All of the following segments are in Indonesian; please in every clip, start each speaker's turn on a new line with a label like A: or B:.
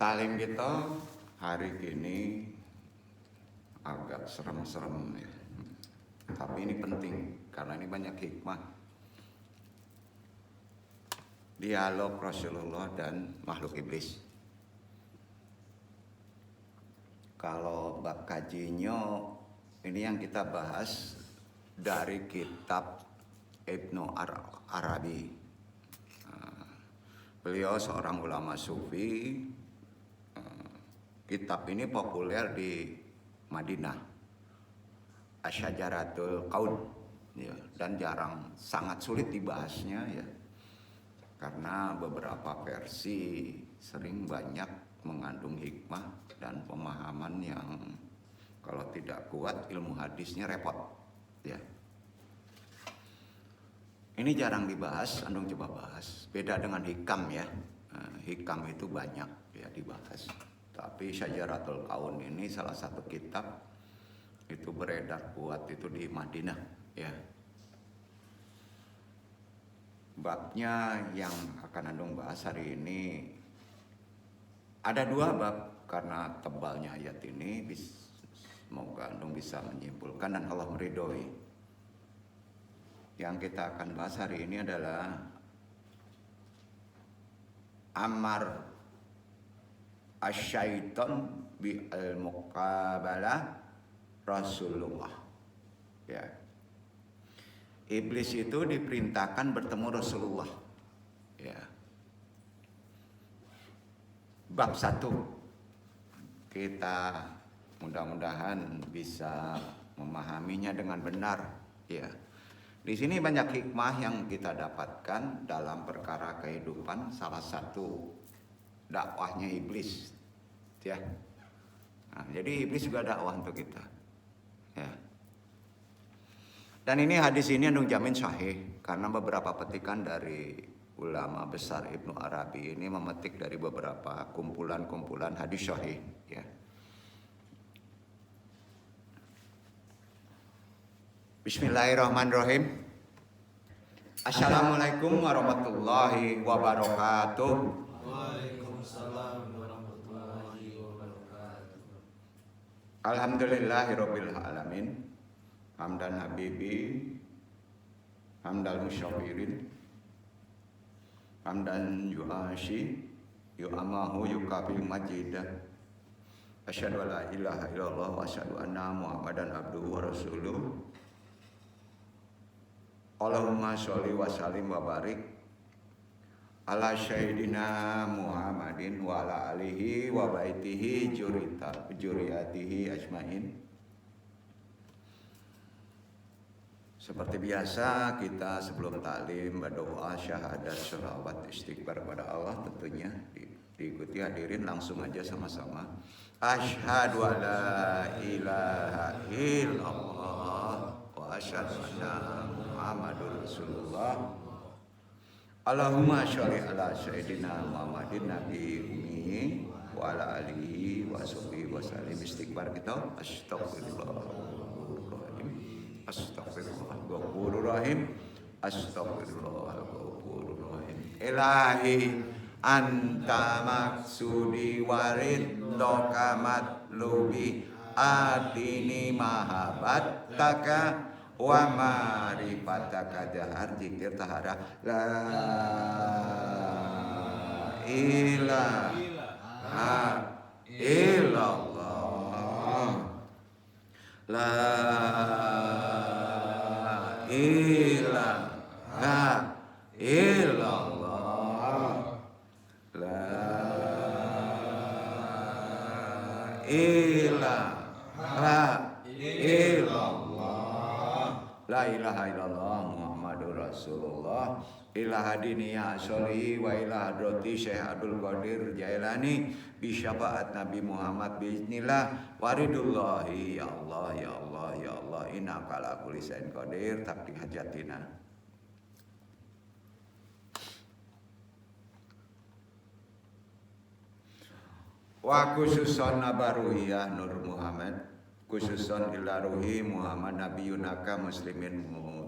A: Talim kita hari ini agak serem-serem ya. Tapi ini penting karena ini banyak hikmah. Dialog Rasulullah dan makhluk iblis. Kalau bab kajinya ini yang kita bahas dari kitab Ibnu Arabi. Beliau seorang ulama sufi. Kitab ini populer di Madinah, Asyajaratul Qaun, ya, dan sangat sulit dibahasnya ya, karena beberapa versi sering banyak mengandung hikmah dan pemahaman yang kalau tidak kuat ilmu hadisnya repot, ya. Ini jarang dibahas, Andung coba bahas. Beda dengan hikam ya, hikam itu banyak ya dibahas. Tapi Syajaratul Qaun ini salah satu kitab itu beredar kuat itu di Madinah ya. Babnya yang akan Andung bahas hari ini ada 2 bab karena tebalnya ayat ini. Semoga Andung bisa menyimpulkan dan Allah meridhoi. Yang kita akan bahas hari ini adalah Amar Asyaiton bi al-muqabalah Rasulullah. Ya. Iblis itu diperintahkan bertemu Rasulullah. Ya. Bab 1. Kita mudah-mudahan bisa memahaminya dengan benar, ya. Di sini banyak hikmah yang kita dapatkan dalam perkara kehidupan. Salah satu dakwahnya iblis, ya. Nah, jadi iblis juga dakwah untuk kita, ya. Dan ini hadis ini Andung jamin sahih karena beberapa petikan dari ulama besar Ibnu Arabi ini memetik dari beberapa kumpulan-kumpulan hadis sahih, ya. Bismillahirrahmanirrahim. Assalamualaikum warahmatullahi wabarakatuh. Waalaikumsalam warahmatullahi wabarakatuh. Alhamdulillahirabbil alamin. Hamdan habibi, hamdal musyafirin, hamdan yu'ashi, yu'amahu yukafi majidah. Asyhadu alla ilaha illallah wa asyhadu anna Muhammadan abduhu wa rasuluh. Allahumma sholli wa sallim wa barik ala sayyidina Muhammadin wa ala alihi wa baitihi juriyatihi ajmain. Seperti biasa kita sebelum taklim berdoa syahadat sholawat istighfar kepada Allah, tentunya diikuti hadirin langsung aja sama-sama. Asyhadu alla ilaha illallah wa asyhadu anna Muhammadur Rasulullah. Allahumma sholli ala sayyidina Muhammadin nabi ummi wa ala alihi wa sahbihi wa sallim. Istighfar kita. Astagfirullahaladzim, Astagfirullahaladzim, Astagfirullahaladzim. Ilahi anta maksudi wariddoka matlubi atini mahabbataka wa marifataka dahar. Zikir tahara la ilaha illallah, la ilaha illallah, la ilaha illallah, la ilaha illallah Muhammadur Rasulullah. Ilaha diniya sholihi wa ilaha droti Syekh Abdul Qadir Jailani bisyafaat Nabi Muhammad bismillah waridullahi. Ya Allah, ya Allah, ya Allah, innaka ala kulli syai'in qadir taqdi hajatina. Wa khususon nabaruhiyah Nur Muhammad khususon ila ruhi Muhammad nabiyunaka muslimin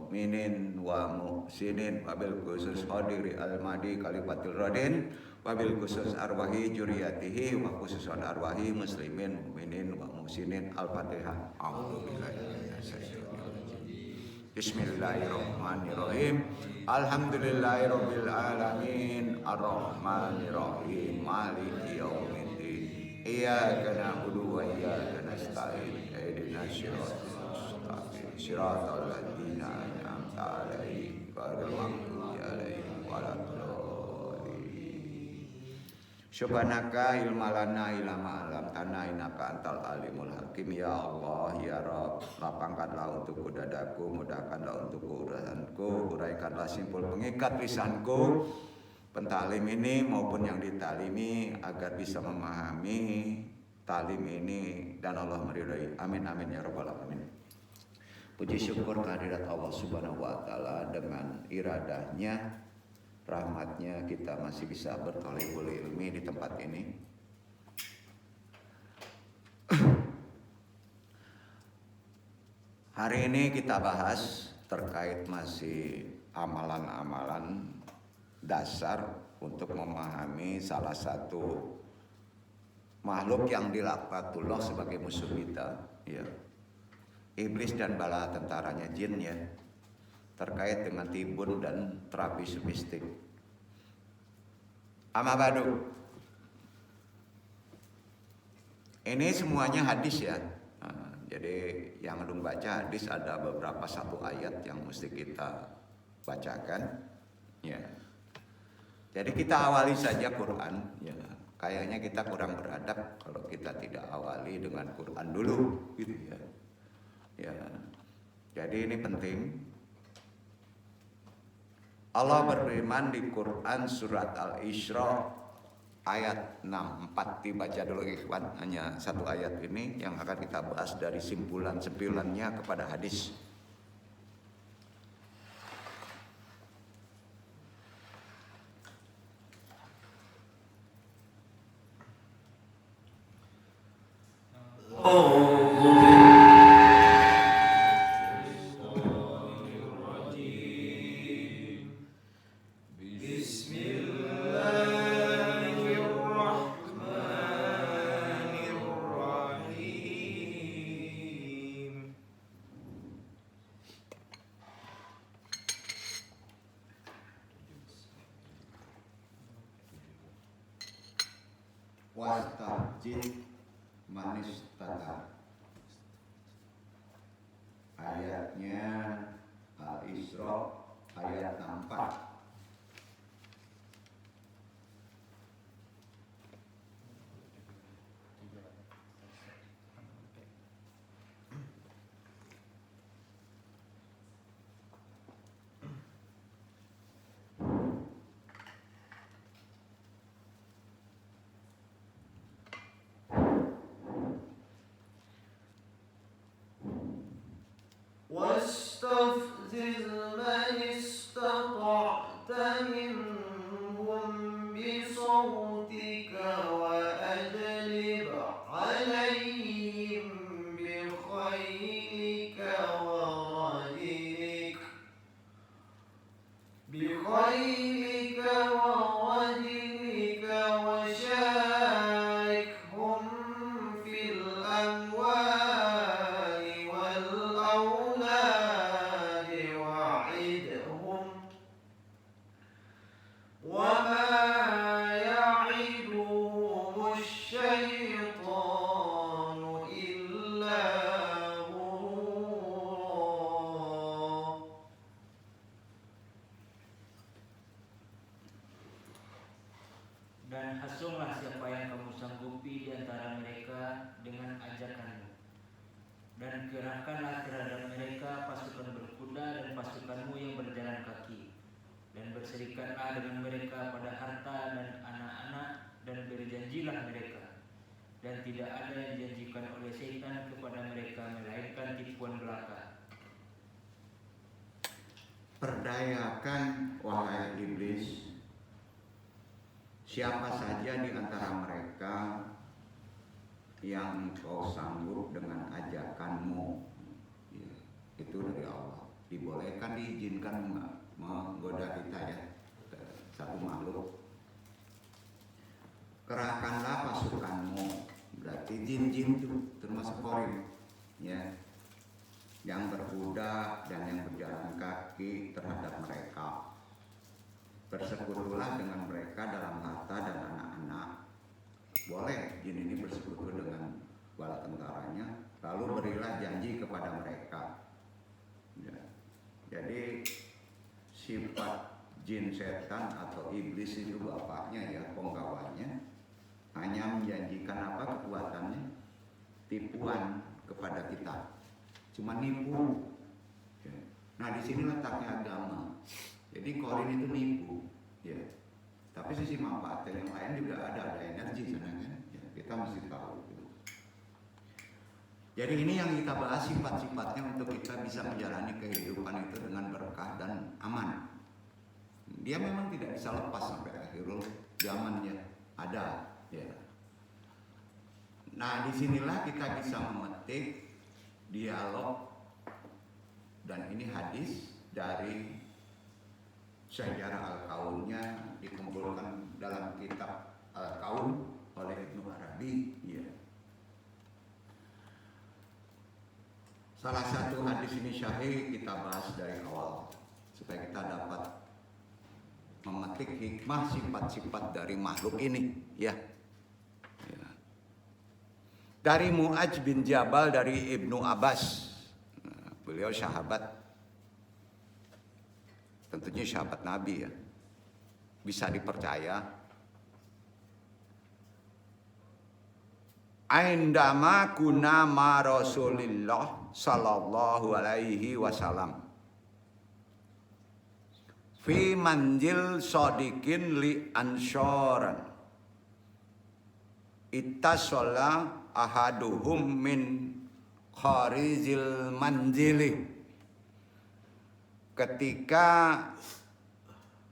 A: mukminin wa muhsinin wabil khusus hadiri al-madi kalifatil radin wabil khusus arwahi juriyatihi wa khususan arwahi muslimin mukminin wa muhsinin. Al-Fatihah. A'udzubillahi minasyaitonir rajim. Bismillahirrahmanirrahim. Alhamdulillahirabbil alamin arrahmanir rahim maliki yaumiddin. Iyyaka na'budu wa iyyaka nasta'in. Ihdinas siratal ladzina an'amta 'alaihim ghairil maghdubi 'alaihim waladdallin. Subhanaka ilmalana ilama alam tanah inaka antal alimul hakim. Ya Allah ya Rabb, lapangkanlah untukku dadaku, mudahkanlah untukku urusanku, uraikanlah simpul pengikat lisanku pentalim ini maupun yang ditalimi agar bisa memahami talim ini dan Allah meridhai. Amin amin ya rabbal alamin. Puji syukur kehadirat Allah Subhanahu wa taala, dengan iradahnya, rahmatnya kita masih bisa berthalibul ilmi di tempat ini. Hari ini kita bahas terkait masih amalan-amalan dasar untuk memahami salah satu makhluk yang dilaknatullah sebagai musuh kita, ya. Iblis dan bala tentaranya jin, ya, terkait dengan tibun dan terapi submistik. Amma ba'du. Ini semuanya hadis, ya. Nah, jadi yang belum baca hadis ada beberapa satu ayat yang mesti kita bacakan, ya. Jadi kita awali saja Quran, ya. Kayaknya kita kurang beradab kalau kita tidak awali dengan Quran dulu, gitu, ya. Ya. Jadi ini penting. Allah berfirman di Quran surat Al-Isra ayat 64, dibaca dulu ikhwan, hanya satu ayat ini yang akan kita bahas dari simpulan-simpulannya kepada hadis. Wastajib manistata. Ayatnya Al-Isra ayat 64.
B: واستفزز من استطعت منهم بصوتك وأجلب عليهم بخيلك ورجلك وشاركهم في الأموال والأولاد وعدهم وما يعدهم الشيطان إلا غرورا.
C: Dan hasunglah siapa yang kamu sanggupi di antara mereka dengan ajakanmu, dan kerahkanlah terhadap mereka pasukan berkuda dan pasukanmu yang berjalan kaki, dan berserikatlah dengan mereka pada harta dan anak-anak, dan berjanjilah mereka, dan tidak ada yang dijanjikan oleh syaitan kepada mereka melainkan tipuan belaka.
A: Perdayakan wahai iblis siapa saja di antara mereka yang kau sanggup dengan ajakanmu, ya, itu dari Allah. dibolehkan, diizinkan menggoda kita ya, satu makhluk. Kerahkanlah pasukanmu, berarti jin-jin itu termasuk korin ya, yang berkuda dan yang berjalan kaki terhadap mereka. Bersekutulah dengan mereka dalam harta dan anak-anak. Boleh jin ini bersekutu dengan bala tentaranya, lalu berilah janji kepada mereka ya. Jadi sifat jin setan atau iblis itu bapaknya ya, penggawanya, hanya menjanjikan apa kekuatannya? Tipuan kepada kita, cuma nipu ya. Nah di sini letaknya agama. Jadi korin itu nipu ya, tapi sisi manfaatnya yang lain juga ada energi sebenarnya ya, kita mesti tahu gitu. Jadi ini yang kita bahas, sifat-sifatnya untuk kita bisa menjalani kehidupan itu dengan berkah dan aman. Dia memang tidak bisa lepas sampai akhirul zamannya ada ya. Nah disinilah kita bisa memetik dialog, dan ini hadis dari sejarah Al-Kaunnya dikumpulkan dalam kitab Al-Kaun oleh Ibnu Arabi ya. Salah satu hadis ini syahih kita bahas dari awal supaya kita dapat memetik hikmah sifat-sifat dari makhluk ini ya. Dari Mu'adz bin Jabal dari Ibnu Abbas. Nah, beliau sahabat, tentunya sahabat Nabi ya, bisa dipercaya. Aindama kuna ma Rasulillah sallallahu alaihi wasallam fi manjil sodikin li anshoran ittasola ahaduhum min kharizil manjili. Ketika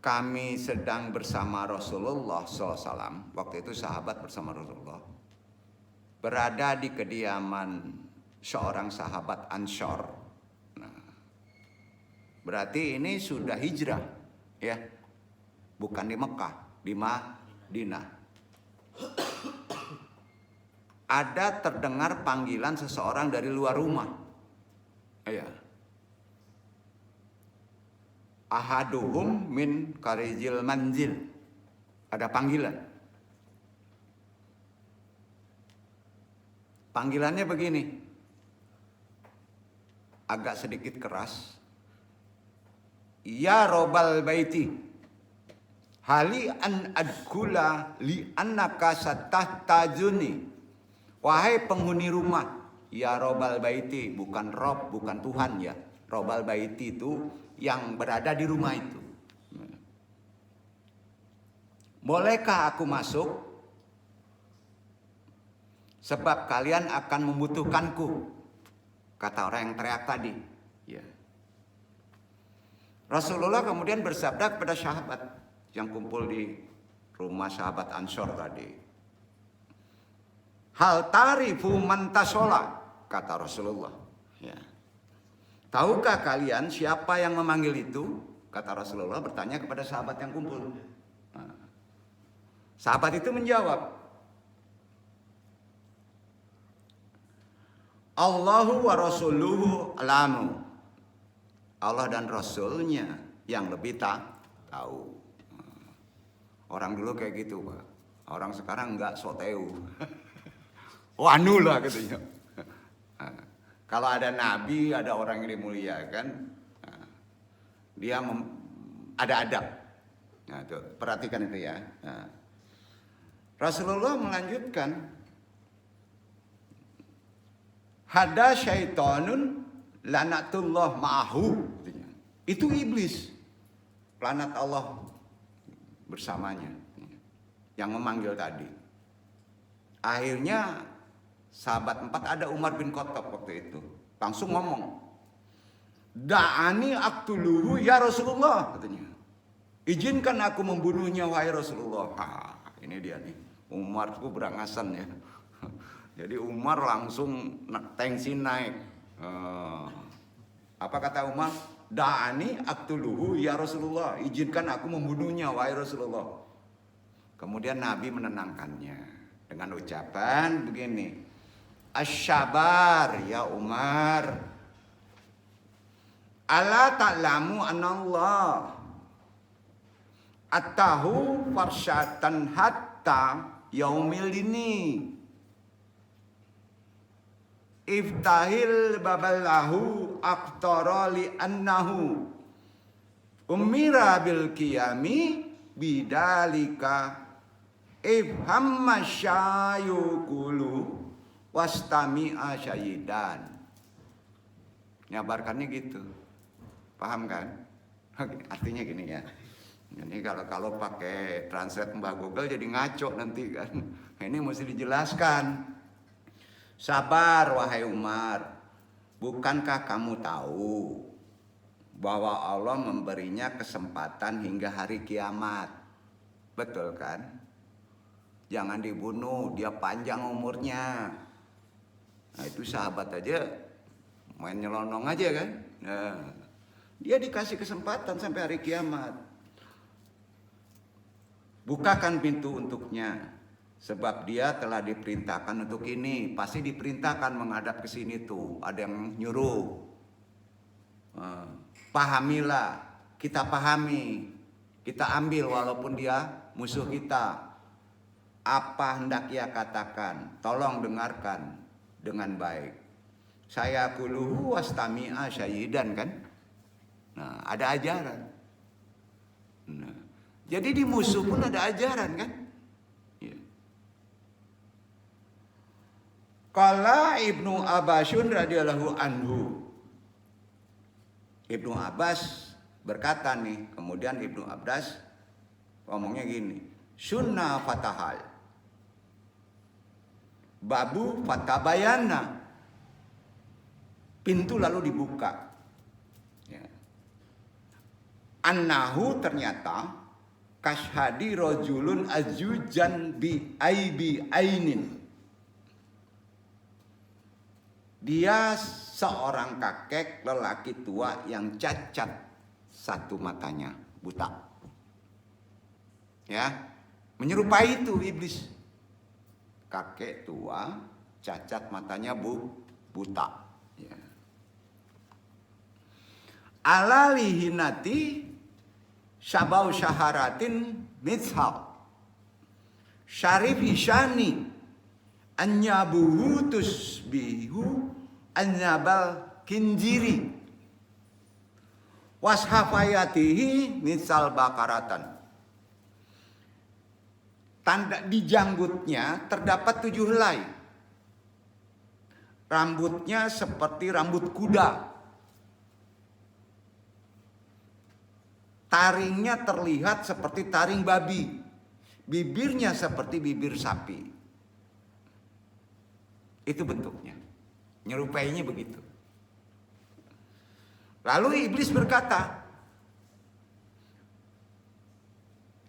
A: kami sedang bersama Rasulullah SAW, waktu itu sahabat bersama Rasulullah, berada di kediaman seorang sahabat Anshor. Nah, berarti ini sudah hijrah ya, bukan di Mekah, di Madinah. Ada terdengar panggilan seseorang dari luar rumah. Ya. Ahaduhum min karizil manzil. Ada panggilan. Panggilannya begini. Agak sedikit keras. Ya Robal Baiti. Hali an adkula li annaka satahtajuni. Wahai penghuni rumah, ya Robal Baiti, bukan Rob, bukan Tuhan ya. Robal Baiti itu yang berada di rumah itu. Bolehkah aku masuk? Sebab kalian akan membutuhkanku, kata orang yang teriak tadi. Ya. Rasulullah kemudian bersabda kepada sahabat yang kumpul di rumah sahabat Ansor tadi. Hal tarifu mantasola, kata Rasulullah. Ya. Tahukah kalian siapa yang memanggil itu? Kata Rasulullah bertanya kepada sahabat yang kumpul. Nah, sahabat itu menjawab, Allahu wa rasuluhu alamu. Allah dan Rasulnya yang lebih tahu. Orang dulu kayak gitu Pak. Orang sekarang enggak so tahu. Wanu lah katanya. Kalau ada nabi, ada orang yang dimuliakan, dia ada adab. Nah, tuh, perhatikan itu ya. Nah, Rasulullah melanjutkan, hada syaitonun lanatullah ma'ahu. Itu iblis, laknat Allah bersamanya, yang memanggil tadi. Akhirnya sahabat 4 ada Umar bin Khattab waktu itu. Langsung ngomong, da'ani aktuluhu ya Rasulullah, katanya. Izinkan aku membunuhnya wahai Rasulullah. Ini dia nih, Umar itu berangasan ya. Jadi Umar langsung tensi naik. Apa kata Umar? da'ani aqtuluhu ya Rasulullah, izinkan aku membunuhnya wahai Rasulullah. Kemudian Nabi menenangkannya dengan ucapan begini, asyabar ya Umar, ala ta'lamu anallah atahu farsyatan hatta yaumil ini iftahil baballahu aqtara li annahu umira bil qiyami bidalika ifhamma syayukulu wastami'a syayidan. Nyabarkannya gitu, paham kan? Artinya gini ya. Ini kalau pakai translate Mbah Google jadi ngaco nanti kan. Ini mesti dijelaskan. Sabar wahai Umar, bukankah kamu tahu bahwa Allah memberinya kesempatan hingga hari kiamat? Betul kan? Jangan dibunuh, dia panjang umurnya. Nah itu sahabat aja main nyelonong aja kan. Nah, dia dikasih kesempatan sampai hari kiamat. Bukakan pintu untuknya, sebab dia telah diperintahkan untuk ini. Pasti diperintahkan menghadap ke sini tuh. Ada yang nyuruh. Pahamilah, kita pahami, kita ambil walaupun dia musuh kita. Apa hendak ia katakan? Tolong dengarkan dengan baik. Saya kuluhu wastami'a syahidan kan? Nah, ada ajaran. Nah, jadi di musuh pun ada ajaran kan? Ya. Qala Ibnu Abbasun radhiyallahu anhu. Ibnu Abbas berkata nih, kemudian Ibnu Abbas ngomongnya gini, sunnah fatahal babu fatabayana, pintu lalu dibuka. Ya. Annahu ternyata kashhadi rojulun ajujan bi aibi ainin. Dia seorang kakek lelaki tua yang cacat satu matanya, buta. Ya, menyerupai itu iblis. Kakek tua, cacat matanya buta. Ya. Alalihinati syabau syaharatin mithal syarif hisyani anyabuhu tusbihu anyabal kinjiri washafayatihi mithal bakaratan. Tanda di janggutnya terdapat 7 helai. Rambutnya seperti rambut kuda. Taringnya terlihat seperti taring babi. Bibirnya seperti bibir sapi. Itu bentuknya. Nyerupainya begitu. Lalu iblis berkata.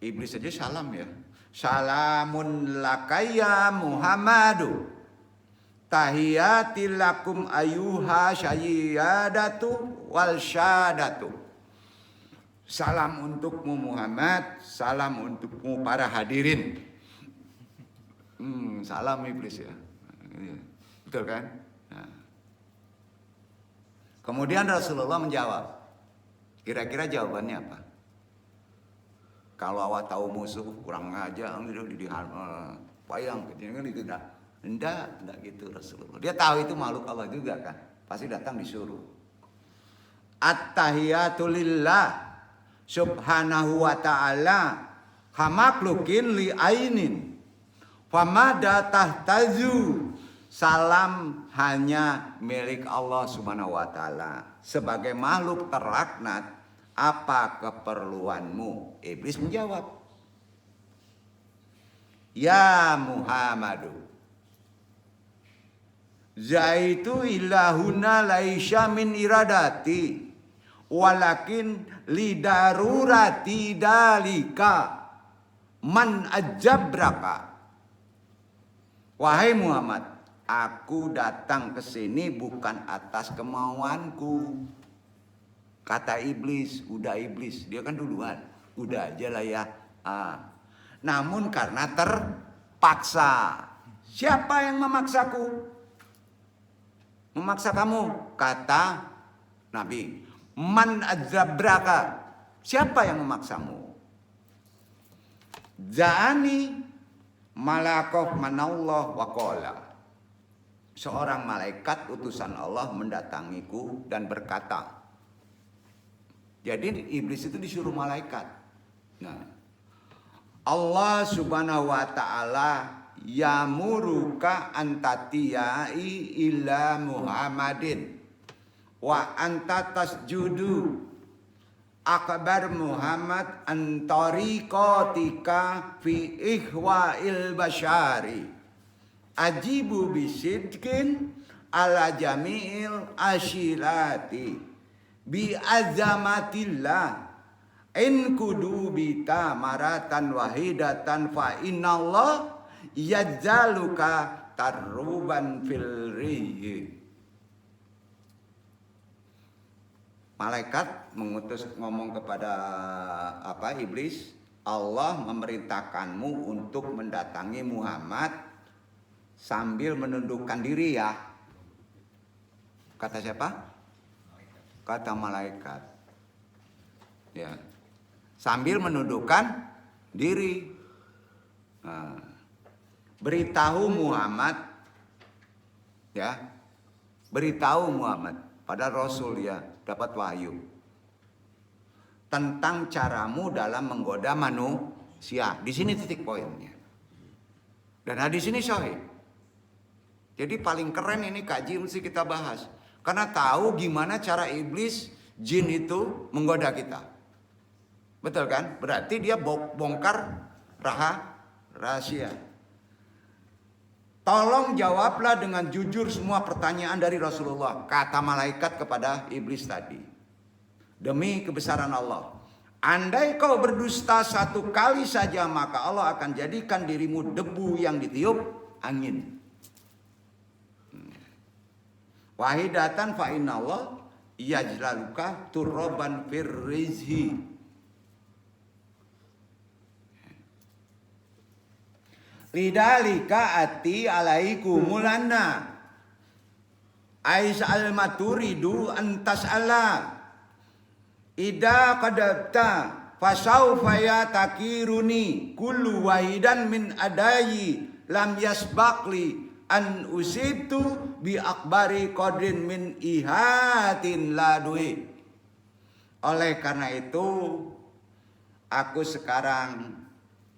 A: Iblis saja salam ya. Salamun lakaya Muhammadu. Tahiyatil lakum ayuha syayyadatu wal syadatu. Salam untukmu Muhammad, salam untukmu para hadirin. Salam iblis ya. Betul kan? Nah. Kemudian Rasulullah menjawab. Kira-kira jawabannya apa? Kalau awak tahu musuh kurang aja, payang kan itu enggak gitu Rasulullah. Dia tahu itu makhluk Allah juga kan. Pasti datang disuruh. At-tahiyatu lillah subhanahu wa ta'ala hamaklukin li ainin famada tahtaju. Salam hanya milik Allah subhanahu wa ta'ala. Sebagai makhluk terlaknat, apa keperluanmu? Iblis menjawab, ya Muhammadu, zaitu ilahuna laisha min iradati walakin lidarurati dalika man ajabraka. Wahai Muhammad, aku datang ke sini bukan atas kemauanku. Kata iblis, udah iblis, dia kan duluan. Udah aja lah ya. Namun karena terpaksa. Siapa yang memaksaku? Memaksa kamu? Kata Nabi. Man adzabraka. Siapa yang memaksamu? Zani malakoh manallah wa qala. Seorang malaikat utusan Allah mendatangiku dan berkata. Jadi iblis itu disuruh malaikat. Nah, Allah Subhanahu wa taala yamuruka antatiyai ila Muhammadin wa anta tasjudu akbar Muhammad antariqatika fi ihwa'il basyari ajibu bisidkin ala jami'il asyirati bi azamatillah in kudu bita maratan wahidatan fa innallah yajzaluka taruban fil rihi. Malaikat mengutus ngomong kepada iblis, Allah memerintahkanmu untuk mendatangi Muhammad sambil menundukkan diri ya. Kata siapa? Kata malaikat. Ya. Sambil menundukkan diri. Nah, beritahu Muhammad ya. Beritahu Muhammad pada Rasul ya, dapat wahyu tentang caramu dalam menggoda manusia. Di sini titik poinnya. Dan hadis ini sahih. Jadi paling keren ini kaji mesti kita bahas. Karena tahu gimana cara iblis jin itu menggoda kita. Betul kan? Berarti dia bongkar rahasia. Tolong jawablah dengan jujur semua pertanyaan dari Rasulullah. Kata malaikat kepada iblis tadi. Demi kebesaran Allah. Andai kau berdusta satu kali saja, maka Allah akan jadikan dirimu debu yang ditiup angin. Wahidatan fa innallah yajlaluka turroban firrizhi. Lidalika ati alaikumulana Ais al-maturidu antas Allah Ida kadabta fasaufa yatakiruni kullu wahidan min adayi lam yasbaqli an usibtu bi akbari qadrin min ihatin ladui. Oleh karena itu aku sekarang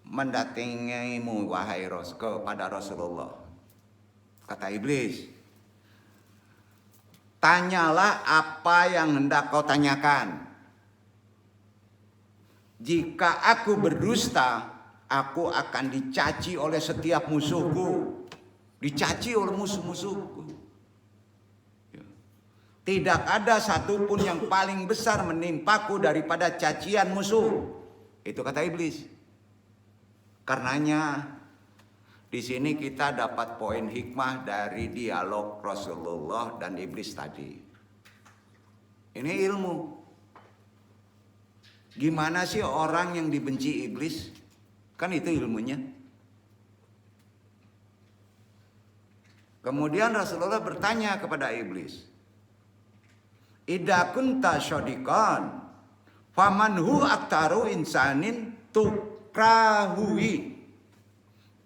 A: mendatangimu wahai kepada Rasulullah. Kata iblis, tanyalah apa yang hendak kau tanyakan. Jika aku berdusta, aku akan dicaci oleh setiap musuhku. Dicaci oleh musuh-musuhku. Tidak ada satupun yang paling besar menimpaku daripada cacian musuh. Itu kata iblis. Karenanya di sini kita dapat poin hikmah dari dialog Rasulullah dan iblis tadi. Ini ilmu. Gimana sih orang yang dibenci iblis? Kan itu ilmunya. Kemudian Rasulullah bertanya kepada iblis, Idza kunta syadiqan faman hu aktaru insanin tukrahui.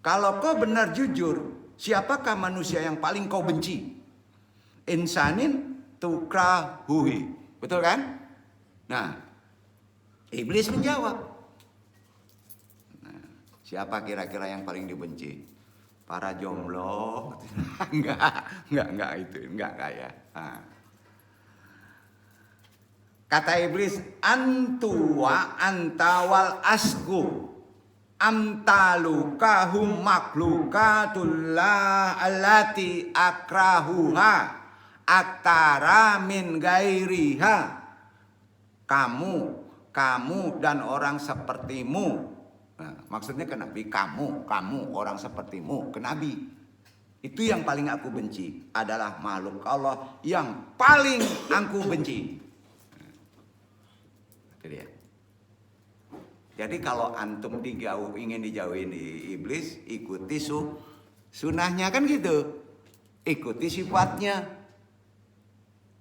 A: Kalau kau benar jujur, siapakah manusia yang paling kau benci? Insanin tukrahui. Betul kan? Nah, iblis menjawab. Nah, siapa kira-kira yang paling dibenci? Para jomblo. enggak itu, enggak kaya. Nah. Kata iblis, antu wa antawal asku amtalukahum maklukatullah allati akrahuha aktara min gairiha. Kamu dan orang sepertimu. Nah, maksudnya ke Nabi, kamu orang sepertimu, ke Nabi. Itu yang paling aku benci adalah makhluk Allah yang paling aku benci. Itu dia. Jadi kalau antum ingin dijauhin di iblis, ikuti sunahnya kan gitu. Ikuti sifatnya.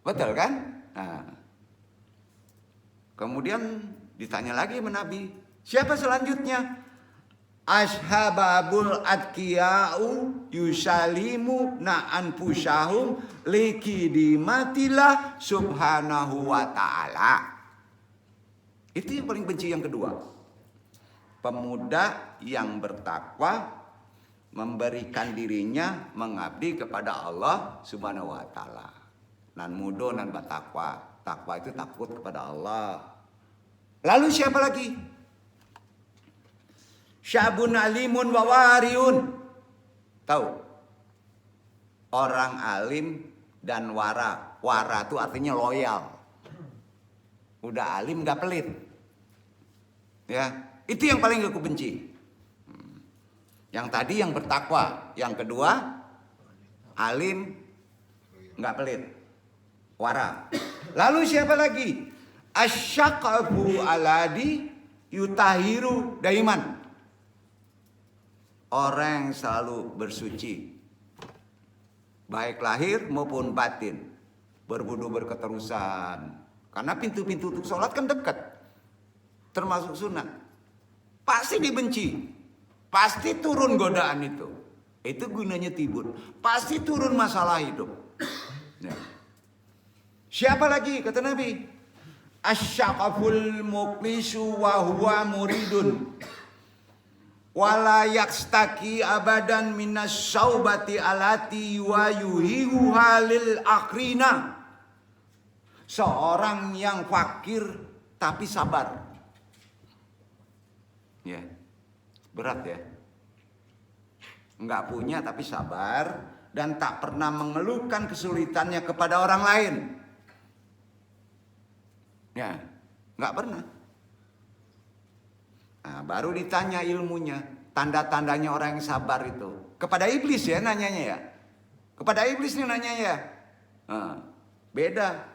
A: Betul kan? Nah. Kemudian ditanya lagi sama Nabi, siapa selanjutnya? Ashababul adkiya'u yusalimu na'an pusahum likidimatilah subhanahu wa ta'ala. Itu yang paling benci yang kedua. Pemuda yang bertakwa memberikan dirinya mengabdi kepada Allah subhanahu wa ta'ala. Nan mudo nan bertakwa. Takwa itu takut kepada Allah. Lalu siapa lagi? Syabun alimun wa wariun. Tahu? Orang alim dan wara. Wara itu artinya loyal. Udah alim gak pelit. Ya, itu yang paling aku benci. Yang tadi yang bertakwa, yang kedua alim gak pelit. Wara. Lalu siapa lagi? Asyaqabu aladi yutahiru daiman. Orang yang selalu bersuci, baik lahir maupun batin, berwudu berketerusan. Karena pintu-pintu untuk sholat kan dekat, termasuk sunat. Pasti dibenci, pasti turun godaan itu. Itu gunanya tibur, pasti turun masalah hidup. Ya. Siapa lagi kata Nabi? Asyaqaful muqlisu wa huwa muridun. Wala yakstaki abadan minas saubati alati wa yuhihu halil akrina. Seorang yang fakir tapi sabar. Ya, berat ya. Enggak punya tapi sabar dan tak pernah mengeluhkan kesulitannya kepada orang lain. Ya, enggak pernah. Nah, baru ditanya ilmunya, tanda-tandanya orang yang sabar itu. Kepada iblis ya nanyanya ya. Kepada iblis nih nanya ya. Nah, beda.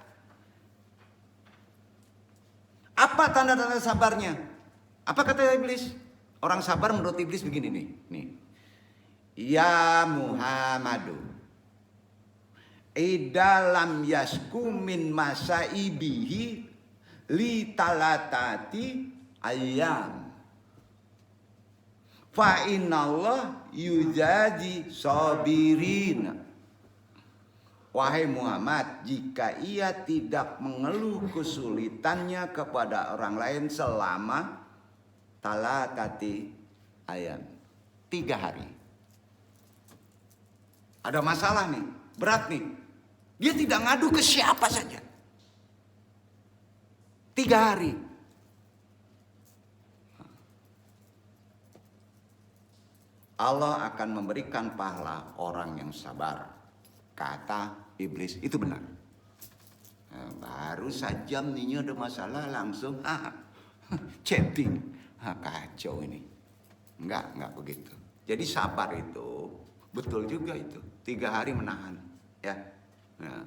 A: Apa tanda-tanda sabarnya? Apa kata iblis? Orang sabar menurut iblis begini nih. Nih. Ya Muhammadu. Idalam yasku min masaibihi li talatati ayam. Fa innallah yujazi sabirin. Wahai Muhammad, jika ia tidak mengeluh kesulitannya kepada orang lain selama talatati ayam, 3 hari. Ada masalah nih, berat nih. Dia tidak ngadu ke siapa saja. 3 hari. Allah akan memberikan pahala orang yang sabar. Kata iblis, itu benar. Nah, baru sajam nih ada masalah langsung chatting. Kacau ini. Enggak begitu. Jadi sabar itu betul juga itu. 3 hari menahan. Ya. Nah.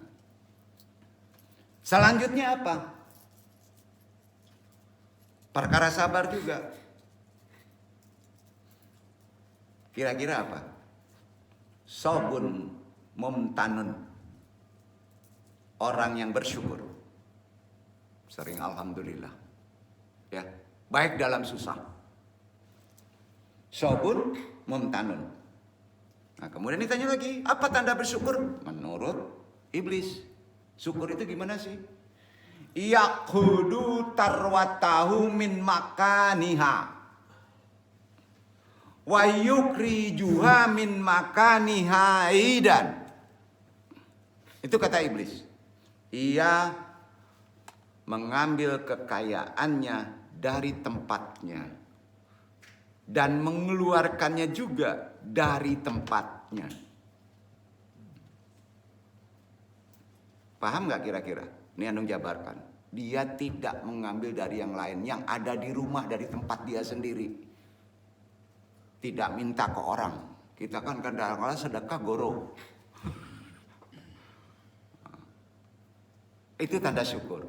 A: Selanjutnya apa? Perkara sabar juga. Kira-kira apa? Sobun mumtanun. Orang yang bersyukur. Sering alhamdulillah. Ya, baik dalam susah. Sobun mumtanun. Nah, kemudian ditanya lagi, apa tanda bersyukur? Menurut iblis, syukur itu gimana sih? Yaqudu tarwatahu min makaniha. Wa yukrijuha min makaniha aidan. Itu kata iblis. Ia mengambil kekayaannya dari tempatnya dan mengeluarkannya juga dari tempatnya. Paham nggak kira-kira? Ini Anung jabarkan. Dia tidak mengambil dari yang lain, yang ada di rumah dari tempat dia sendiri. Tidak minta ke orang. Kita kan kadang-kadang sedekah goro. Itu tanda syukur.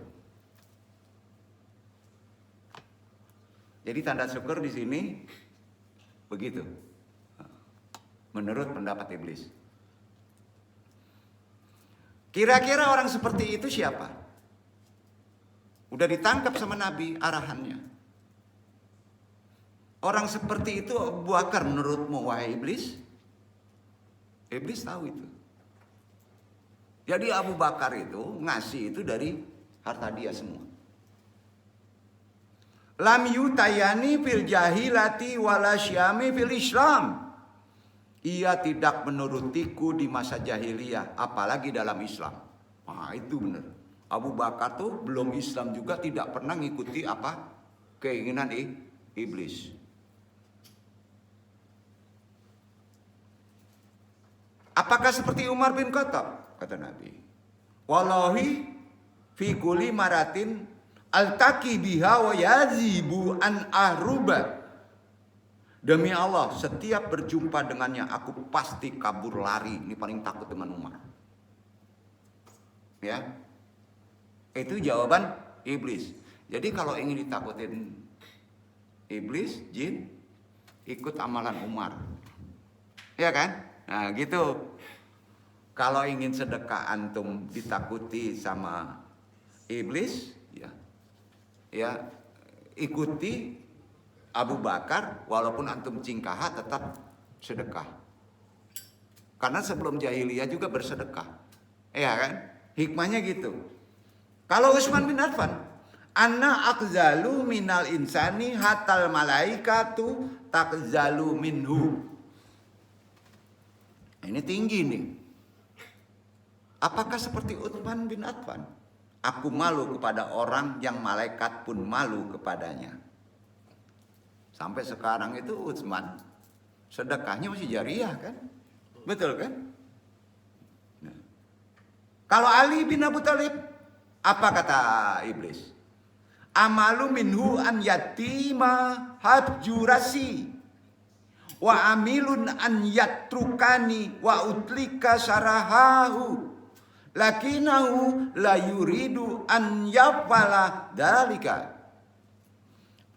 A: Jadi tanda syukur di sini begitu. Menurut pendapat iblis. Kira-kira orang seperti itu siapa? Udah ditangkap sama Nabi arahannya. Orang seperti itu Abu Bakar menurutmu wahai iblis? Iblis tahu itu. Jadi Abu Bakar itu ngasih itu dari harta dia semua. Lam yutayani fil jahilati wala syami fil Islam. Ia tidak menurutiku di masa jahiliyah, apalagi dalam Islam. Nah, itu benar. Abu Bakar tuh belum Islam juga tidak pernah ngikuti apa keinginan iblis. Apakah seperti Umar bin Khattab? Kata Nabi. Wallahi fi kulli maratin altaki biha wa yazibu an ahruba. Demi Allah, setiap berjumpa dengannya aku pasti kabur lari. Ini paling takut dengan Umar. Ya. Itu jawaban iblis. Jadi kalau ingin ditakutin iblis, jin, ikut amalan Umar. Ya kan? Nah, gitu. Kalau ingin sedekah antum ditakuti sama iblis, ya ikuti Abu Bakar, walaupun antum cingkaha tetap sedekah. Karena sebelum jahiliyah juga bersedekah. Ya kan? Hikmahnya gitu. Kalau Utsman bin Affan, anna aqzalu minal insani hatal malaikatu taqzalu minhu. Ini tinggi nih. Apakah seperti Utsman bin Affan? Aku malu kepada orang yang malaikat pun malu kepadanya. Sampai sekarang itu Utsman sedekahnya masih jariah kan? Betul kan? Nah. Kalau Ali bin Abu Thalib, apa kata iblis? Amalu minhu an yatima habjurasi wa amilun an yatrukani wa utlika sarahahu lakinahu la yuridu an yafala dalika.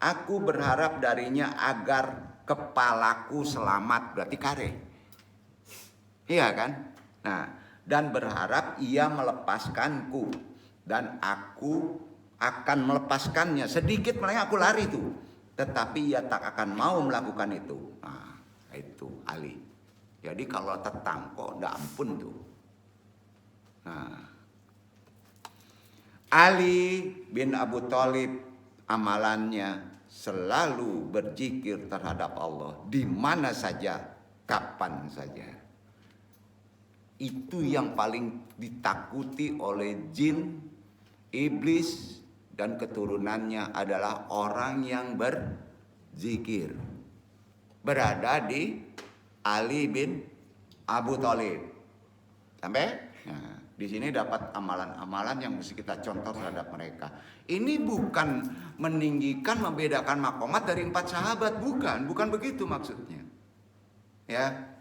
A: Aku berharap darinya agar kepalaku selamat, berarti kare. Iya kan? Nah, dan berharap ia melepaskanku dan aku akan melepaskannya. Sedikit mulanya aku lari tuh, tetapi ia tak akan mau melakukan itu. Nah, itu Ali. Jadi kalau tetangko ndak ampun tuh. Nah, Ali bin Abu Thalib amalannya selalu berzikir terhadap Allah di mana saja, kapan saja. Itu yang paling ditakuti oleh jin, iblis, dan keturunannya adalah orang yang berzikir. Berada di Ali bin Abu Thalib. Sampai? Nah, di sini dapat amalan-amalan yang mesti kita contoh terhadap mereka. Ini bukan meninggikan, membedakan makomat dari 4 sahabat, bukan begitu maksudnya. Ya.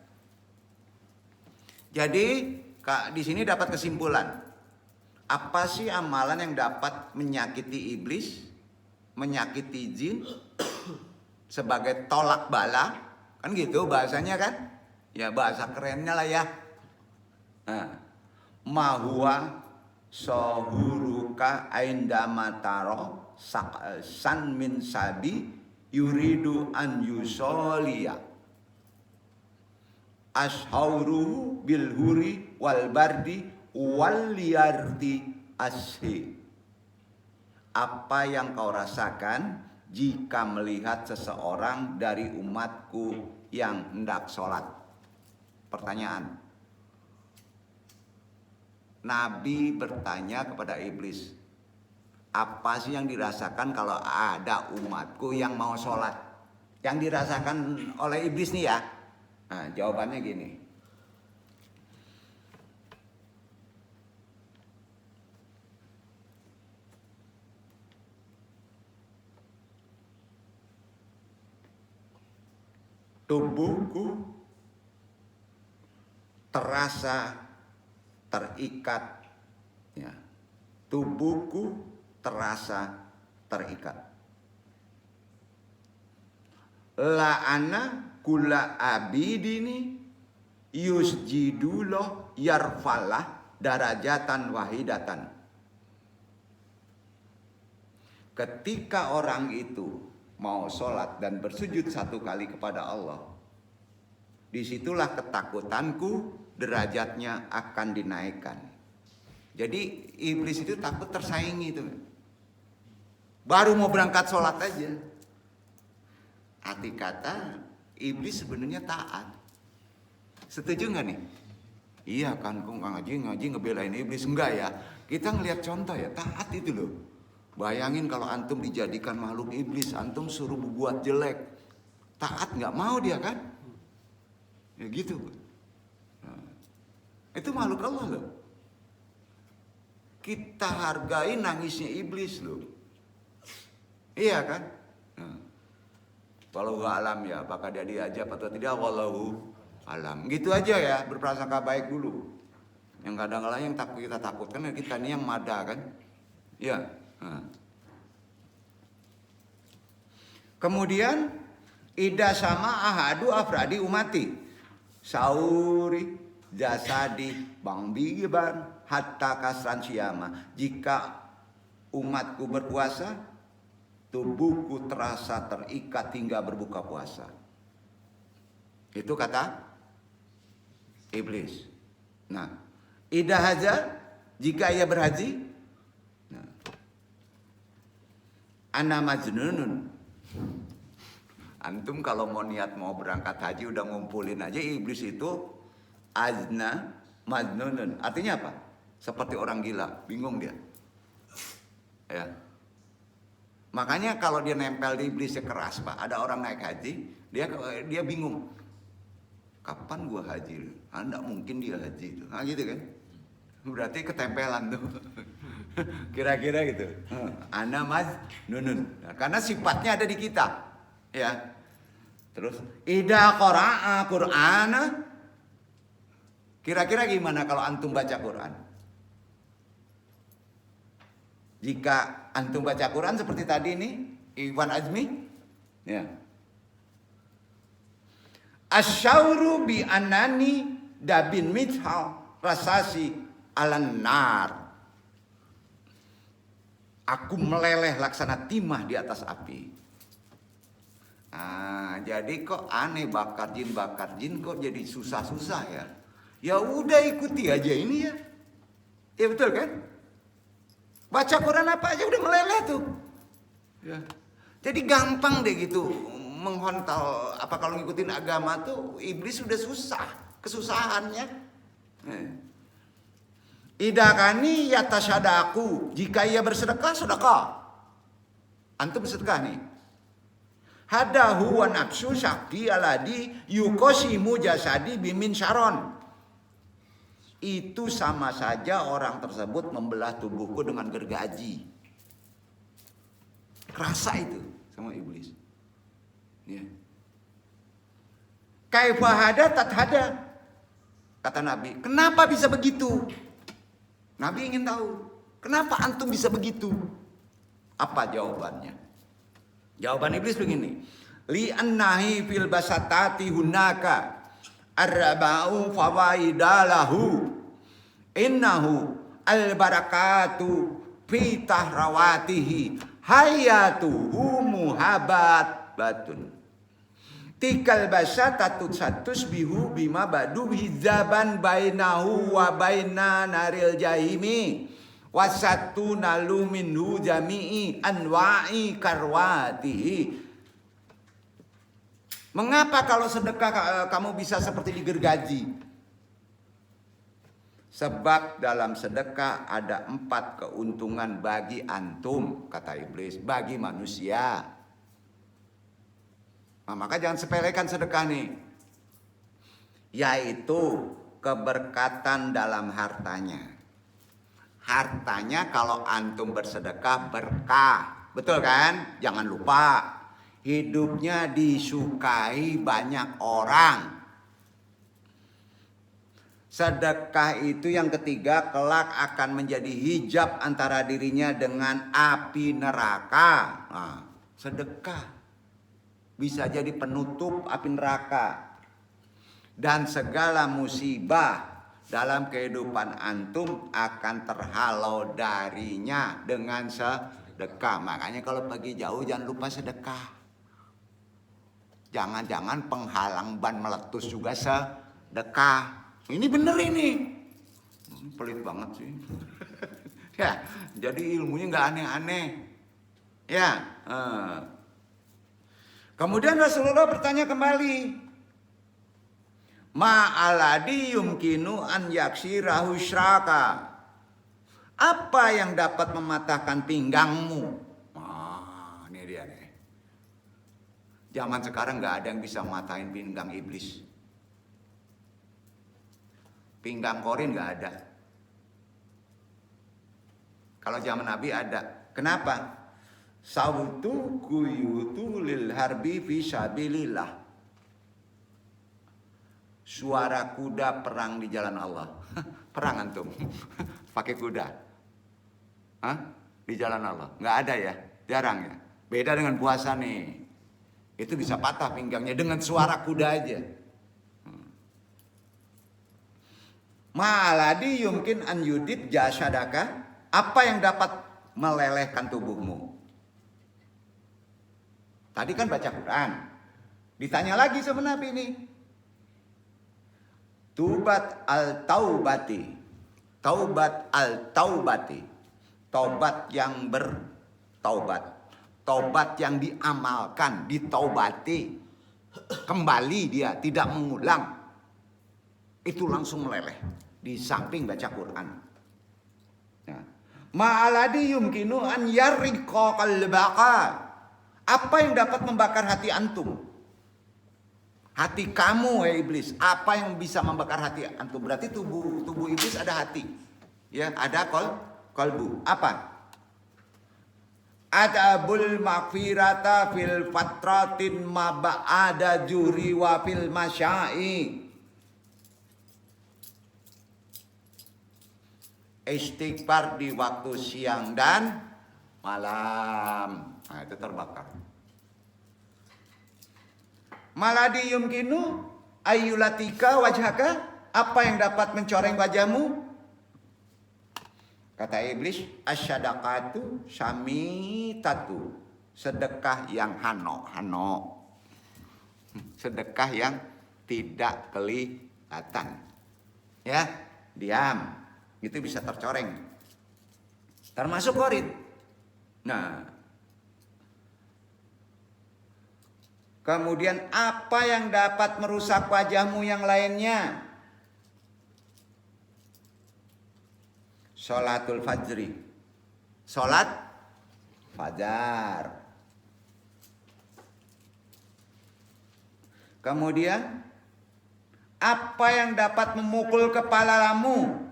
A: Jadi di sini dapat kesimpulan. Apa sih amalan yang dapat menyakiti iblis, menyakiti jin sebagai tolak bala? Kan gitu bahasanya kan? Ya bahasa kerennya lah ya. Nah, mahuwa sohuruka aindamataro san min sabi yuridu an yusoliya ashauruhu bilhuri wal bardi wal liyardi ashi. Apa yang kau rasakan jika melihat seseorang dari umatku yang hendak sholat? Pertanyaan. Nabi bertanya kepada iblis, apa sih yang dirasakan kalau ada umatku yang mau sholat? Yang dirasakan oleh iblis nih ya. Nah, jawabannya gini. Tubuhku terasa terikat, ya. Tubuhku terasa terikat. la'ana kula abidini yusjiduloh yarfalah darajatan wahidatan. Ketika orang itu mau sholat dan bersujud satu kali kepada Allah, disitulah ketakutanku derajatnya akan dinaikkan. Jadi iblis itu takut tersaingi itu. Baru mau berangkat sholat aja. Arti kata iblis sebenarnya taat. Setuju nggak nih? Iya kan, kok ngaji ngebelain iblis. Enggak ya. Kita ngelihat contoh ya, taat itu loh. Bayangin kalau antum dijadikan makhluk iblis, antum suruh buat jelek, taat nggak mau dia kan? Ya gitu. Nah, itu makhluk Allah loh. Kita hargai nangisnya iblis loh. Iya kan? Nah, walau alam ya, apakah dia diajak atau tidak, walau alam. Gitu aja ya, berprasangka baik dulu. Yang kadang-kadang yang kita takutkan kita ini yang mada kan? Iya. Nah. Kemudian ida sama ahadu afradi umati sauri jasadi bang biban hatta kasran siyama. Jika umatku berpuasa, tubuhku terasa terikat hingga berbuka puasa. Itu kata iblis. Nah, ida haja jika ia berhaji, ana majnunun. Antum kalau mau niat mau berangkat haji udah ngumpulin aja iblis itu azna majnunun. Artinya apa? Seperti orang gila, bingung dia. Ya. Makanya kalau dia nempel di iblisnya keras, Pak. Ada orang naik haji, dia bingung. Kapan gua haji? Enggak mungkin dia haji itu. Nah gitu kan. Berarti ketempelan tuh. Kira-kira gitu. Ana majnunun. Nah, karena sifatnya ada di kita. Ya. Terus ida qara'a Qur'ana. Kira-kira gimana kalau antum baca Quran? Jika antum baca Quran seperti tadi ini, Iwan Azmi, ya. Asyauru bi anani dabin mithal rasasi alan nar. Aku meleleh laksana timah di atas api. Jadi kok aneh bakar jin kok jadi susah-susah ya? Ya udah ikuti aja ini ya. Ya betul kan? Baca Quran apa aja udah meleleh tuh. Ya. Jadi gampang deh gitu menghontal. Apa kalau ngikutin agama tuh iblis sudah susah, kesusahannya. Idakani yatasyadaku, jika ia bersedekah, sedekah. Antum bersedekah nih. Hadahu wa nafsu syakti aladi yukosimu jasadi bimin syaron. Itu sama saja orang tersebut membelah tubuhku dengan gergaji. Kerasa itu sama iblis. Ya. Kaifa hada tathada. Kata Nabi, kenapa bisa begitu? Nabi ingin tahu, kenapa antum bisa begitu? Apa jawabannya? Jawaban iblis begini. Li annahi fil basatati hunaka arba'u fawaidalahu. Innahu al-barakatu fi tahrawatihi hayatuhu muhabat batun. Tikal basatatu satus bihu bima badu hizaban bainahu wa baina naril jahimi wasatu nalu minhu jami'i anwa'i karwatihi. Mengapa kalau sedekah kamu bisa seperti digergaji? Sebab dalam sedekah ada 4 keuntungan bagi antum, kata iblis, bagi manusia. Nah, maka jangan sepelekan sedekah nih. Yaitu keberkatan dalam hartanya. Hartanya kalau antum bersedekah berkah. Betul kan? Jangan lupa. Hidupnya disukai banyak orang. Sedekah itu yang ketiga kelak akan menjadi hijab antara dirinya dengan api neraka. Nah, sedekah. bisa jadi penutup api neraka. Dan segala musibah dalam kehidupan antum akan terhalau darinya dengan sedekah. Makanya kalau pergi jauh jangan lupa sedekah. Jangan-jangan penghalang ban meletus juga sedekah. Ini bener ini. Pelit banget sih. Ya, jadi ilmunya nggak aneh-aneh. Ya. Kemudian Rasulullah bertanya kembali. Ma'aladi yumkinu an yaksirahu syraka. Apa yang dapat mematahkan pinggangmu? Ini dia nih. Zaman sekarang nggak ada yang bisa matahin pinggang iblis. Pinggang korin nggak ada. Kalau zaman Nabi ada. Kenapa? Sautu kuyutu lil harbi fi sabilillah. Suara kuda perang di jalan Allah. Perang antum. Pakai kuda. Hah? Di jalan Allah. Nggak ada ya? Jarang ya? Beda dengan puasa nih. Itu bisa patah pinggangnya dengan suara kuda aja. Ma'aladi yumkin an yudib jasadaka. Apa yang dapat melelehkan tubuhmu? Tadi kan baca Quran. Ditanya lagi sama Nabi ini. Taubat al-taubati. Taubat al-taubati. Taubat yang bertaubat. Taubat yang diamalkan, ditaubati. Kembali dia, tidak mengulang. Itu langsung meleleh. Di samping baca Quran. Nah. Ma'aladi yumkinu an yarriqa qalbaka. Apa yang dapat membakar hati antum? Hati kamu, iblis. Apa yang bisa membakar hati antum? Berarti tubuh iblis ada hati. Ya, ada kolbu. Apa? Adabul maghfirata fil fatratin ma ba'ada juri wa fil masya'i. Istighfar di waktu siang dan malam. Nah, itu terbakar. Maladi yumkinu ayyulatika wajhaka. Apa yang dapat mencoreng wajahmu? Kata iblis, asyadaqatu syamitatu. Sedekah yang hano. Sedekah yang tidak kelihatan. Ya, diam. Itu bisa tercoreng. Termasuk korin. Nah. Kemudian apa yang dapat merusak wajahmu yang lainnya? Sholatul fajri. Sholat fajar. Kemudian apa yang dapat memukul kepalamu?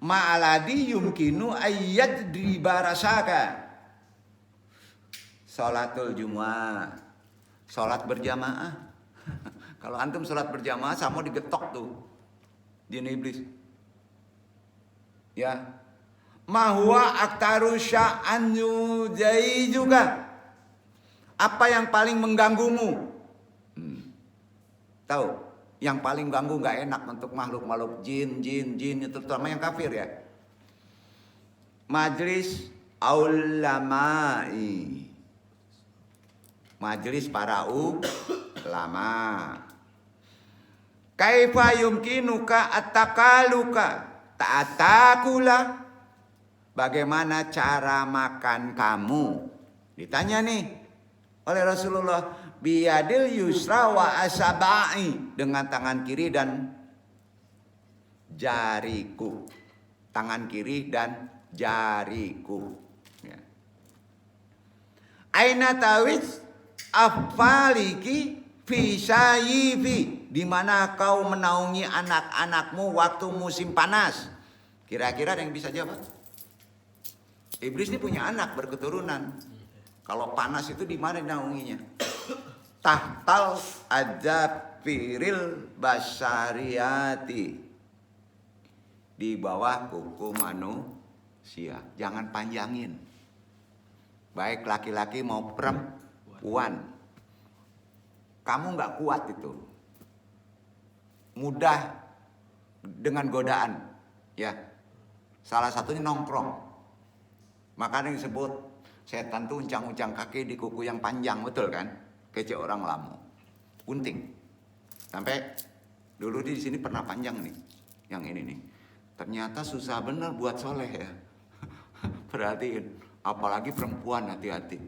A: Ma'aladi yumkinu ayyad dribarasaka. Sholatul Jumu'ah. Sholat berjamaah. Kalau antum sholat berjamaah sama digetok tuh jin iblis. Ya. Mahwa aktaru sya'an yudai juga. Apa yang paling mengganggumu? Tahu? Yang paling ganggu nggak enak untuk makhluk-makhluk jin itu terutama yang kafir ya. Majlis ulamai. Majlis para ulama. Kaifa yumkinuka attakaluka ta'atakula. Bagaimana cara makan kamu? Ditanya nih oleh Rasulullah, biyadil yusra wa asabai, dengan tangan kiri dan jariku. Tangan kiri dan jariku. Ya. Aina tawis afaliki fi sayifi, di mana kau menaungi anak-anakmu waktu musim panas? Kira-kira ada yang bisa jawab? Iblis ini punya anak berketurunan. Kalau panas itu di mana naunginya? Tahtal adzafiril basariyati, di bawah kuku manusia. Jangan panjangin. baik laki-laki mau perempuan. Kamu nggak kuat itu, mudah dengan godaan, ya. Salah satunya nongkrong. Makanya disebut setan tuh uncang-uncang kaki di kuku yang panjang, betul kan? Kece orang lamu, gunting. Sampai dulu di sini pernah panjang nih, yang ini nih. Ternyata susah bener buat soleh ya. Perhatiin, apalagi perempuan, hati-hati.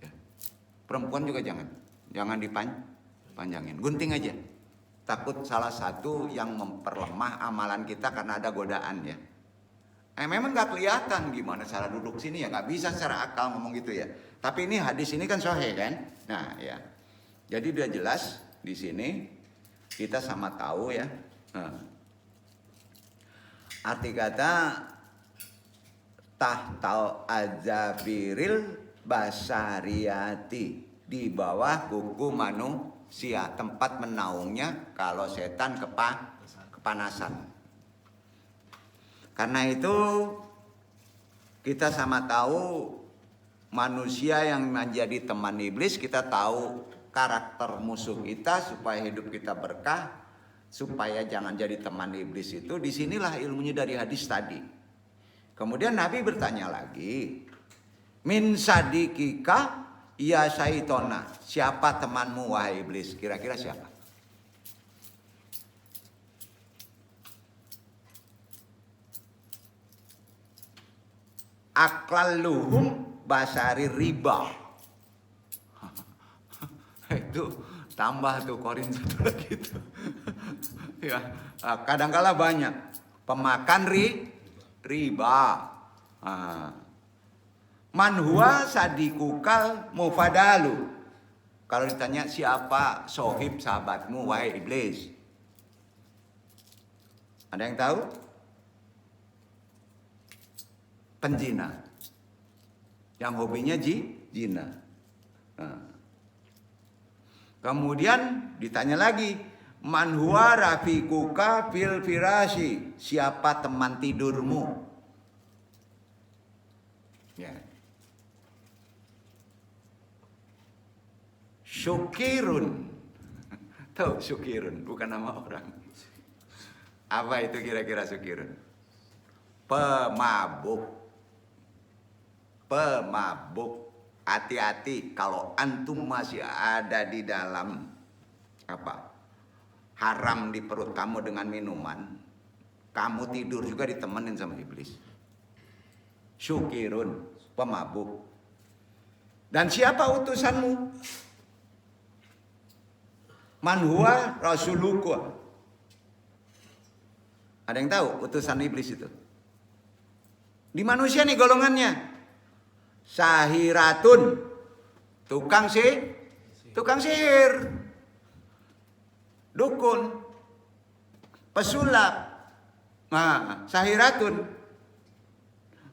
A: Ya. Perempuan juga jangan dipanjangin, gunting aja. Takut salah satu yang memperlemah amalan kita karena ada godaan ya. Memang nggak kelihatan gimana cara duduk sini ya, nggak bisa secara akal ngomong gitu ya. Tapi ini hadis ini kan sahih kan. Nah ya, jadi udah jelas di sini kita sama tahu ya. Arti kata tahtal azabiril basariyati, di bawah kuku manusia, tempat menaungnya kalau setan kepanasan. Karena itu kita sama tahu manusia yang menjadi teman iblis, kita tahu karakter musuh kita supaya hidup kita berkah, supaya jangan jadi teman iblis itu. Disinilah ilmunya dari hadis tadi. Kemudian Nabi bertanya lagi, min sadikika ya syaitona, siapa temanmu wahai iblis? Kira-kira siapa? Aklalluhum basari riba. Itu tambah tuh korin satu lagi tuh. Ya, kadangkala banyak pemakan riba. Man huwa sadikukal mufadalu. Kalau ditanya siapa sohib sahabatmu wahai iblis, ada yang tahu? Penjina, yang hobinya zina. Kemudian ditanya lagi, man huwa rafiquka fil firasyi, siapa teman tidurmu? Ya. Syukirun. Tahu syukirun, bukan nama orang. Apa itu kira-kira syukirun? Pemabuk. Hati-hati kalau antum masih ada di dalam haram di perut kamu dengan minuman, kamu tidur juga ditemenin sama iblis. Syukirun, pemabuk. Dan siapa utusanmu? Man huwa rasuluka. Ada yang tahu utusan iblis itu? Di manusia nih golongannya. Sahiratun, tukang sihir, dukun, pesulap. Sahiratun.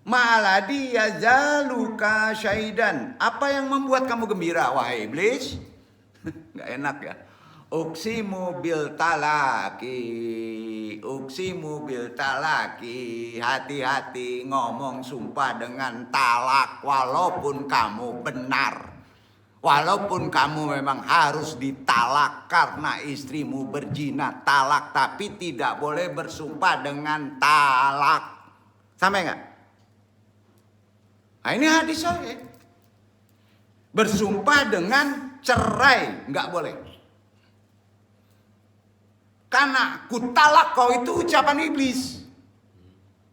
A: Ma'aladi yazaluka syaidan. Apa yang membuat kamu gembira wahai iblis? Nggak enak ya. Uksimu bil talaki, hati-hati ngomong sumpah dengan talak walaupun kamu benar. Walaupun kamu memang harus ditalak karena istrimu berzina, talak, tapi tidak boleh bersumpah dengan talak. Sampai nggak? Nah ini hadis sahih. Bersumpah dengan cerai nggak boleh. Karena kutalak kau itu ucapan iblis.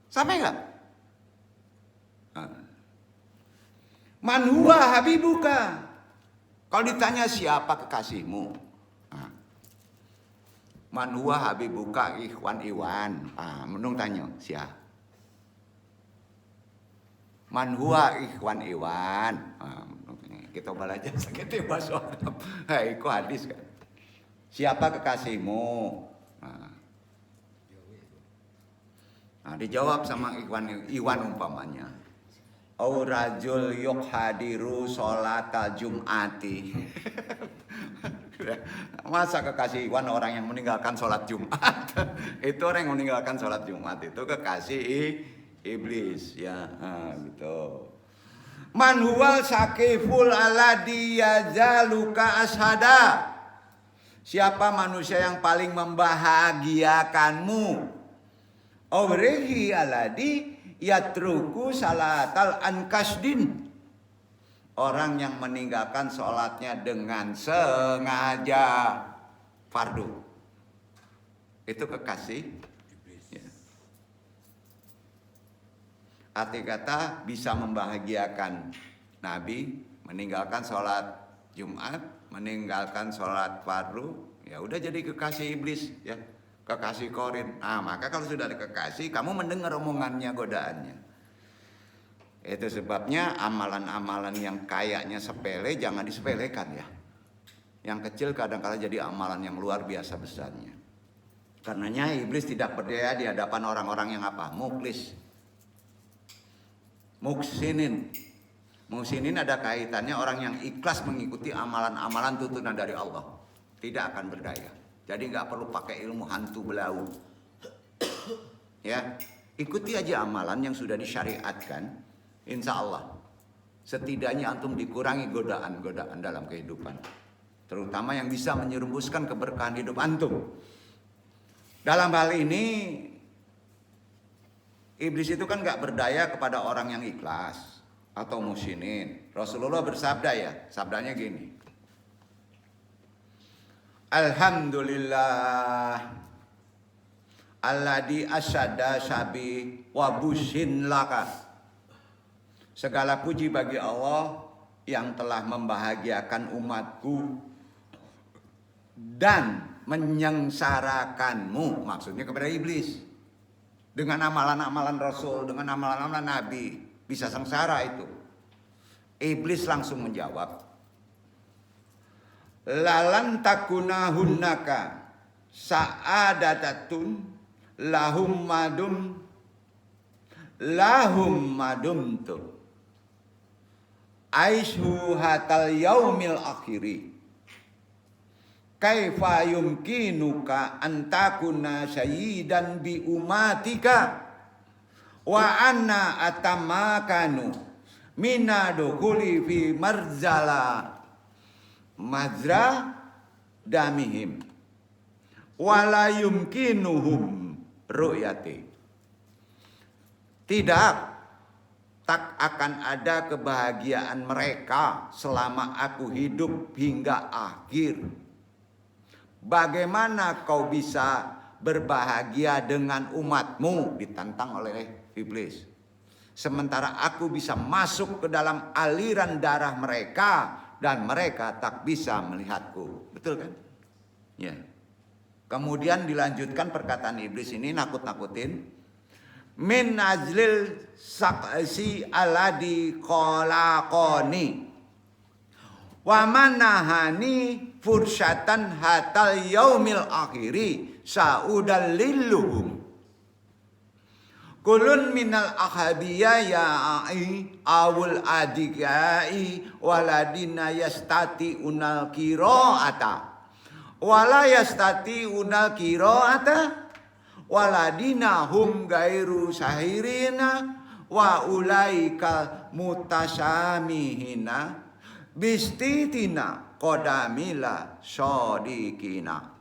A: Sampai enggak? Man huwa habibuka. Kalau ditanya siapa kekasihmu? Man huwa habibuka iwan. Menung tanya siapa? Man huwa iwan. Kita belajar sakit bahasa Arab. Itu hadis kan. Siapa kekasihmu? Dijawab sama Iwan umpamanya. Au rajul yuhadiru sholata jum'ati. Masa kekasih Iwan orang yang meninggalkan sholat Jumat? Itu orang yang meninggalkan sholat Jumat itu kekasih iblis ya, gitu. Man huwal sakiful alladhi yazaluka ashada. Siapa manusia yang paling membahagiakanmu? Awrihi alladhi yatruku salatal ankasdin. Orang yang meninggalkan sholatnya dengan sengaja fardu. Itu kekasih. Ya. Arti kata bisa membahagiakan Nabi, meninggalkan sholat Jumat, meninggalkan sholat fardu, ya udah jadi kekasih iblis, ya, kekasih korin. Nah, maka kalau sudah ada kekasih, kamu mendengar omongannya, godaannya. Itu sebabnya amalan-amalan yang kayaknya sepele jangan disepelekan ya. Yang kecil kadang-kala jadi amalan yang luar biasa besarnya. Karenanya iblis tidak berdaya di hadapan orang-orang yang apa? Muklis. Muksinin. Muksinin ada kaitannya orang yang ikhlas mengikuti amalan-amalan tuntunan dari Allah. Tidak akan berdaya. Jadi nggak perlu pakai ilmu hantu belau. Ya, ikuti aja amalan yang sudah disyariatkan. Insya Allah, setidaknya antum dikurangi godaan-godaan dalam kehidupan. Terutama yang bisa menyerumuskan keberkahan hidup antum. Dalam hal ini, iblis itu kan gak berdaya kepada orang yang ikhlas atau muhsinin. Rasulullah bersabda ya, sabdanya gini. Alhamdulillah alladzi asyada sabi wa bushin laka. Segala puji bagi Allah yang telah membahagiakan umatku dan menyengsarakanmu, maksudnya kepada iblis. Dengan amalan-amalan Rasul, dengan amalan-amalan Nabi, bisa sengsara itu. Iblis langsung menjawab, lalan takuna hunnaka sa'adatatun lahum madumtu aishu hatal yaumil akhiri kaifa yumkinuka antakuna sayyidan bi umatika wa anna atamakanu minadukuli fi marzala mazra damihim wala yumkinuhum ru'yati. Tidak, tak akan ada kebahagiaan mereka selama aku hidup hingga akhir. Bagaimana kau bisa berbahagia dengan umatmu? Ditantang oleh iblis. Sementara aku bisa masuk ke dalam aliran darah mereka dan mereka tak bisa melihatku. Betul kan? Ya. Kemudian dilanjutkan perkataan iblis ini nakut-nakutin. Min ajlil saqsi aladi qalaqani wa manahani fursyatan hatal yaumil akhiri saudallilluhum kulun minal ahabiyai awul adigai waladina yastati unal kiroata wala yastati unal kiroata waladina hum gairu sahirina wa ulaika mutasamihina bistitina kodamila sodikina.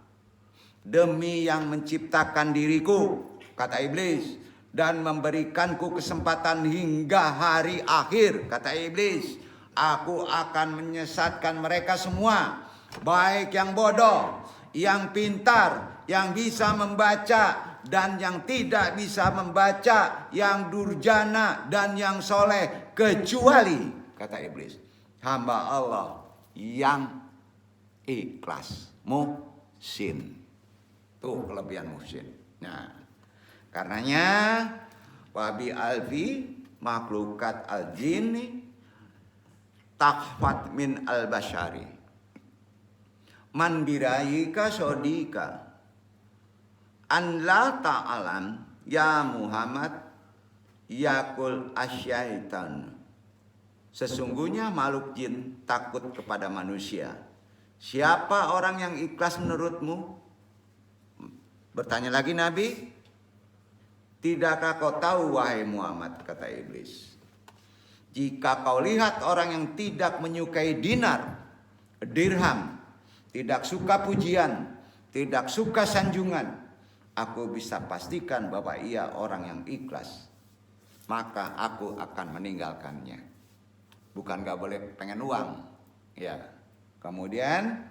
A: Demi yang menciptakan diriku, kata iblis, dan memberikanku kesempatan hingga hari akhir, kata iblis, aku akan menyesatkan mereka semua, baik yang bodoh, yang pintar, yang bisa membaca dan yang tidak bisa membaca, yang durjana dan yang soleh, kecuali, kata iblis, hamba Allah yang ikhlas, muhsin. Tuh kelebihan muhsin. Nah, karenanya wabi alfi makhlukat al jinni takfat min al bashari man birayika sodika an la ta'alam ya Muhammad yakul asyaitan. Sesungguhnya makhluk jin takut kepada manusia. Siapa orang yang ikhlas menurutmu? Bertanya lagi Nabi, tidakkah kau tahu wahai Muhammad, kata iblis, Jika kau lihat orang yang tidak menyukai dinar, dirham, tidak suka pujian, tidak suka sanjungan, aku bisa pastikan bahwa ia orang yang ikhlas. Maka aku akan meninggalkannya. Bukan gak boleh pengen uang. Ya. Kemudian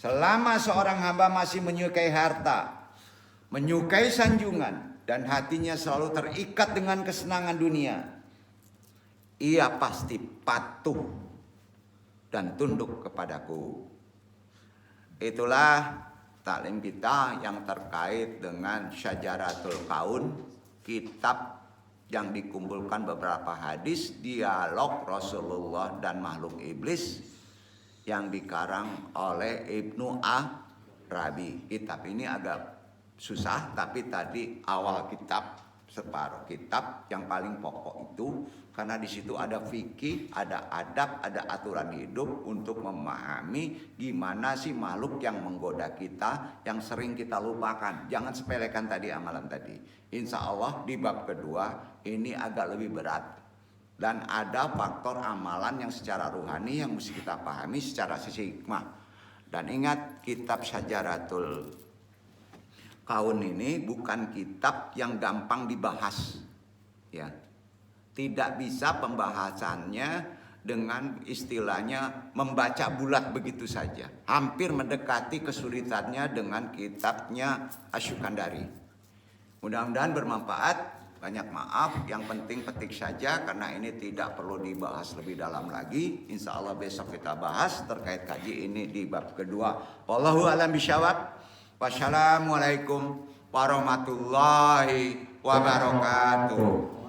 A: selama seorang hamba masih menyukai harta, menyukai sanjungan, dan hatinya selalu terikat dengan kesenangan dunia, ia pasti patuh dan tunduk kepadaku. Itulah taklim kita yang terkait dengan Syajaratul Kaun, kitab yang dikumpulkan beberapa hadis dialog Rasulullah dan makhluk iblis yang dikarang oleh Ibnu Arabi. Kitab ini agak susah, tapi tadi awal kitab, separuh kitab yang paling pokok itu, karena di situ ada fikih, ada adab, ada aturan hidup untuk memahami gimana sih makhluk yang menggoda kita, yang sering kita lupakan. Jangan sepelekan tadi amalan tadi. Insya Allah di bab kedua ini agak lebih berat. Dan ada faktor amalan yang secara ruhani yang mesti kita pahami secara sisi hikmah. Dan ingat, kitab Syajaratul Kaun ini bukan kitab yang gampang dibahas. Ya. Tidak bisa pembahasannya dengan istilahnya membaca bulat begitu saja. Hampir mendekati kesulitannya dengan kitabnya Asy-Syukandari. Mudah-mudahan bermanfaat. Banyak maaf, yang penting petik saja karena ini tidak perlu dibahas lebih dalam lagi. Insya Allah besok kita bahas terkait kaji ini di bab kedua. Wallahu a'lam bishawab. Wassalamualaikum warahmatullahi wabarakatuh.